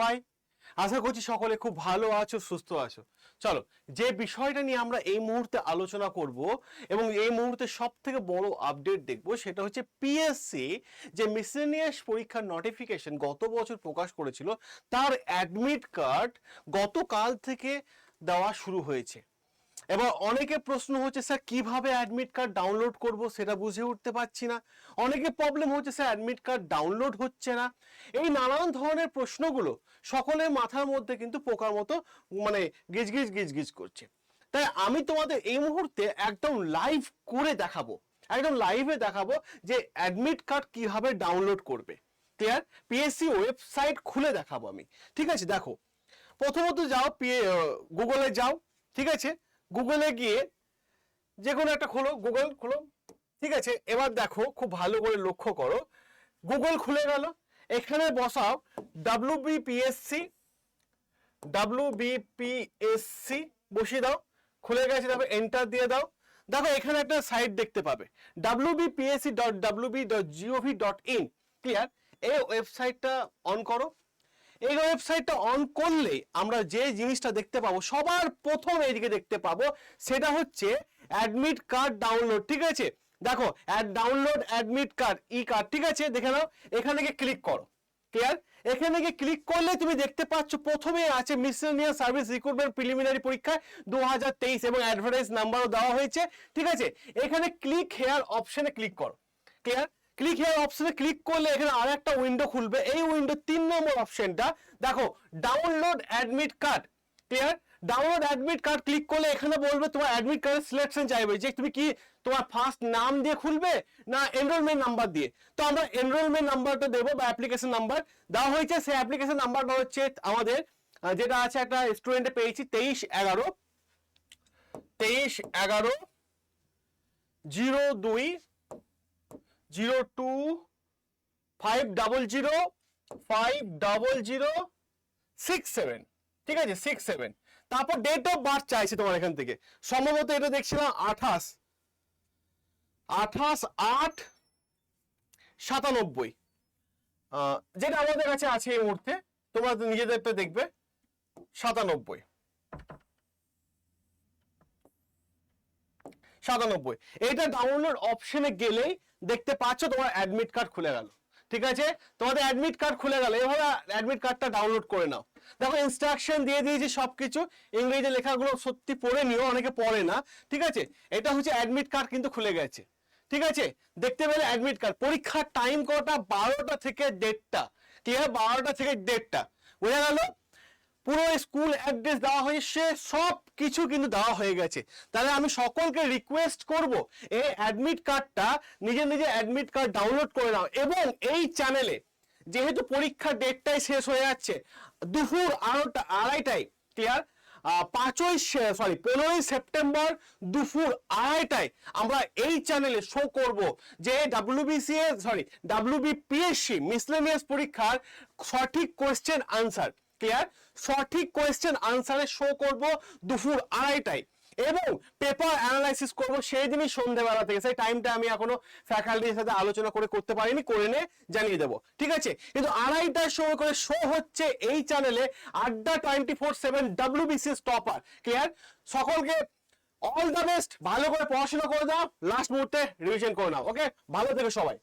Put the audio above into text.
পাই। আশা করছি সকলে খুব ভালো আছো, সুস্থ আছো। চলো, যে বিষয়টা নিয়ে আমরা এই মুহূর্তে আলোচনা করব এবং এই মুহূর্তে সব থেকে বড় আপডেট দেখব, সেটা হচ্ছে পিএসসি যে মিসেলিনিয়াস পরীক্ষার নোটিফিকেশন গত বছর প্রকাশ করেছিল, তার অ্যাডমিট কার্ড গতকাল থেকে দেওয়া শুরু হয়েছে। এবার অনেকে প্রশ্ন হচ্ছে, স্যার কিভাবে অ্যাডমিট কার্ড ডাউনলোড করব সেটা বুঝে উঠতে পারছি না। অনেকে প্রবলেম হচ্ছে, স্যার অ্যাডমিট কার্ড ডাউনলোড হচ্ছে না। এই নানান ধরনের প্রশ্নগুলো সকলের মাথার মধ্যে কিন্তু পোকার মতো মানে গিজ করছে। তাই আমি তোমাদের এই মুহূর্তে একদম লাইভ করে দেখাবো, একদম লাইভে দেখাবো যে অ্যাডমিট কার্ড কিভাবে ডাউনলোড করবে। ক্লিয়ার? পিএসসি ওয়েবসাইট খুলে দেখাবো আমি। ঠিক আছে, দেখো প্রথমত যাও, গুগলে যাও। ঠিক আছে, গুগলে গিয়ে যে কোনো একটা খোলো, গুগল খোলো। ঠিক আছে, এবার দেখো খুব ভালো করে লক্ষ্য করো, গুগল খুলে গেল। এখানে বসাও WBPSC বসিয়ে দাও, খুলে গেছে। তারপর এন্টার দিয়ে দাও। দেখো এখানে একটা সাইট দেখতে পাবে, wbpsc.wb.gov.in। ক্লিয়ার? এই ওয়েবসাইটটা অন করো। এই ওয়েবসাইটটা অন করলে আমরা যে জিনিসটা দেখতে পাবো, সবার প্রথম এইদিকে দেখতে পাবো, সেটা হচ্ছে অ্যাডমিট কার্ড ডাউনলোড। ঠিক আছে, দেখো ডাউনলোড অ্যাডমিট কার্ড, ই কার্ড। ঠিক আছে, দেখে নাও, এখানে গিয়ে ক্লিক করো। ক্লিয়ার? এখানে গিয়ে ক্লিক করলে তুমি দেখতে পাচ্ছ প্রথমে আছে মিসেলিনিয়াস সার্ভিস রিক্রুটমেন্ট প্রিলিমিনারি পরীক্ষা 2023 এবং অ্যাডভার্টাইজ নাম্বারও দেওয়া হয়েছে। ঠিক আছে, এখানে ক্লিক হেয়ার অপশনে ক্লিক করো। ক্লিয়ার? ক্লিক হেয়ার অপশনে ক্লিক করলে এখানে আর একটা উইন্ডো খুলবে। এই উইন্ডো 3 নম্বর অপশনটা দেখো, download admit card. Clear? Download admit card click করলে এখানে বলবে তোমার অ্যাডমিট কার্ডের সিলেকশন চাইবে, যে তুমি কি তোমার ফার্স্ট নাম দিয়ে খুলবে না এনরোলমেন্ট নাম্বার দিয়ে। তো আমরা এনরোলমেন্ট নাম্বারটা দেবো বা অ্যাপ্লিকেশন নাম্বার দেওয়া হয়েছে। সেই অ্যাপ্লিকেশন নাম্বারটা হচ্ছে আমাদের যেটা আছে, একটা স্টুডেন্টে পেয়েছি 23/11/02/500 ঠিক আছে, 67। তারপর ডেট অফ বার্থ চাইছে তোমার এখান থেকে, সম্ভবত এটা দেখছিলাম 28/8/97, যেটা আমাদের কাছে আছে এই মুহূর্তে। তোমরা নিজেদেরটা দেখবে 97। এটা ডাউনলোড অপশনে গেলেই দেখতে পাচ্ছ তোমার অ্যাডমিট কার্ড খুলে গেল। ঠিক আছে, তোমাদের অ্যাডমিট কার্ড খুলে গেল। এভাবে অ্যাডমিট কার্ডটা ডাউনলোড করে নাও। দেখো ইনস্ট্রাকশন দিয়ে দিয়েছি সবকিছু, ইংরেজি লেখাগুলো সত্যি পড়ে নিও, অনেকে পড়ে না। ঠিক আছে, এটা হচ্ছে অ্যাডমিট কার্ড কিন্তু খুলে গেছে। ঠিক আছে, দেখতে পেলে অ্যাডমিট কার্ড। পরীক্ষার টাইম কটা? 12টা থেকে 1:30। ঠিক আছে, 12টা থেকে 1:30। বোঝা গেল? পুরো স্কুল অ্যাড্রেস দেওয়া হয়েছে, সব কিছু কিন্তু দেওয়া হয়ে গেছে। তাহলে আমি সকলকে রিকোয়েস্ট করব, এই অ্যাডমিট কার্ডটা নিজে অ্যাডমিট কার্ড ডাউনলোড করে নাও। এবং এই চ্যানেলে যেহেতু পরীক্ষার ডেটটাই শেষ হয়ে যাচ্ছে, দুপুর 2:30টায়, ক্লিয়ার, 15ই সেপ্টেম্বর দুপুর 2:30টায় আমরা এই চ্যানেলে শো করব যে WBPSC মিসলেনিয়াস পরীক্ষার সঠিক কোয়েশ্চেন আনসার। ক্লিয়ার? সঠিক কোয়েশ্চেন আনসারে শো করব দুপুর 2:30টায় এবং পেপার অ্যানালাইসিস করব সেই দিনই সন্ধ্যেবেলা থেকে। সেই টাইমটা আমি এখনো ফ্যাকাল্টির সাথে আলোচনা করতে পারিনি, করে নিয়ে জানিয়ে দেবো। ঠিক আছে, কিন্তু 2:30টার সময় করে শো হচ্ছে এই চ্যানেলে আড্ডা 24/7 WBCS টপার। ক্লিয়ার? সকলকে অল দ্য বেস্ট, ভালো করে পড়াশোনা করে দাও, লাস্ট মুহূর্তে রিভিশন করে নাও। ওকে, ভালো থেকো সবাই।